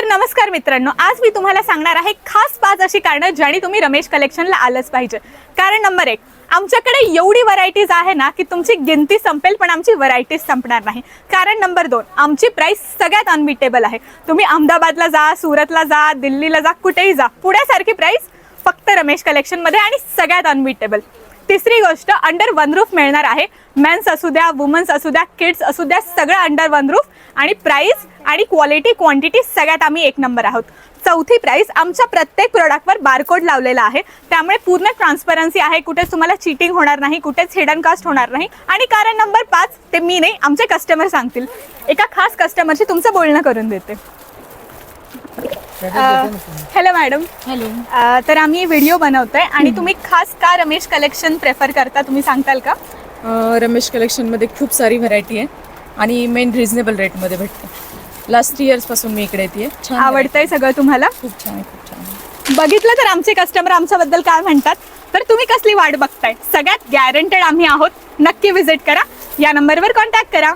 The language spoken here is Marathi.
तर नमस्कार मित्रांनो, आज मी तुम्हाला सांगणार आहे खास 5 अशी कारणं ज्याने तुम्ही रमेश कलेक्शनला आलंच पाहिजे। कारण नंबर 1, आमच्याकडे एवढी व्हरायटीज आहे ना की तुमची गिनती संपेल पण आमची व्हरायटीज संपणार नाही। कारण नंबर 2, आमची प्राइस सगळ्यात अनबीटेबल आहे। तुम्ही अहमदाबादला जा, सुरतला जा, दिल्लीला जा, कुठेही जा, पुण्यासारखी प्राइस फक्त रमेश कलेक्शनमध्ये आणि सगळ्यात अनबीटेबल। तिसरी गोष्ट, अंडर वन रूफ मिळणार आहे। मेन्स असू द्या, वुमन्स असू द्या, किड्स असू द्या, सगळं अंडर वन रूफ आणि प्राइस आणि क्वालिटी क्वांटिटी सगळ्यात आम्ही एक नंबर आहोत। चौथी प्राइस, आमच्या प्रत्येक प्रोडक्टवर बारकोड लावलेला आहे, त्यामुळे पूर्ण ट्रान्सपरन्सी आहे, कुठेच तुम्हाला चीटिंग होणार नाही, कुठेच हिडन कास्ट होणार नाही। आणि कारण नंबर 5, ते मी नाही आमचे कस्टमर सांगतील। एका खास कस्टमरशी तुमचं बोलणं करून देते। Hello madam. हॅलो। तर आम्ही व्हिडिओ बनवतोय आणि तुम्ही खास का रमेश कलेक्शन प्रेफर करता, तुम्ही सांगताल का? रमेश कलेक्शनमध्ये खूप सारी व्हरायटी आहे आणि मेन रिझनेबल रेटमध्ये भेटते। लास्ट इयर्सपासून मी इकडे येते। छान आवडतंय सगळं तुम्हाला? खूप छान आहे, खूप छान आहे। बघितलं तर आमचे कस्टमर आमच्याबद्दल काय म्हणतात, तर तुम्ही कसली वाट बघताय? सगळ्यात गॅरंटेड आम्ही आहोत। नक्की विजिट करा, या नंबरवर कॉन्टॅक्ट करा।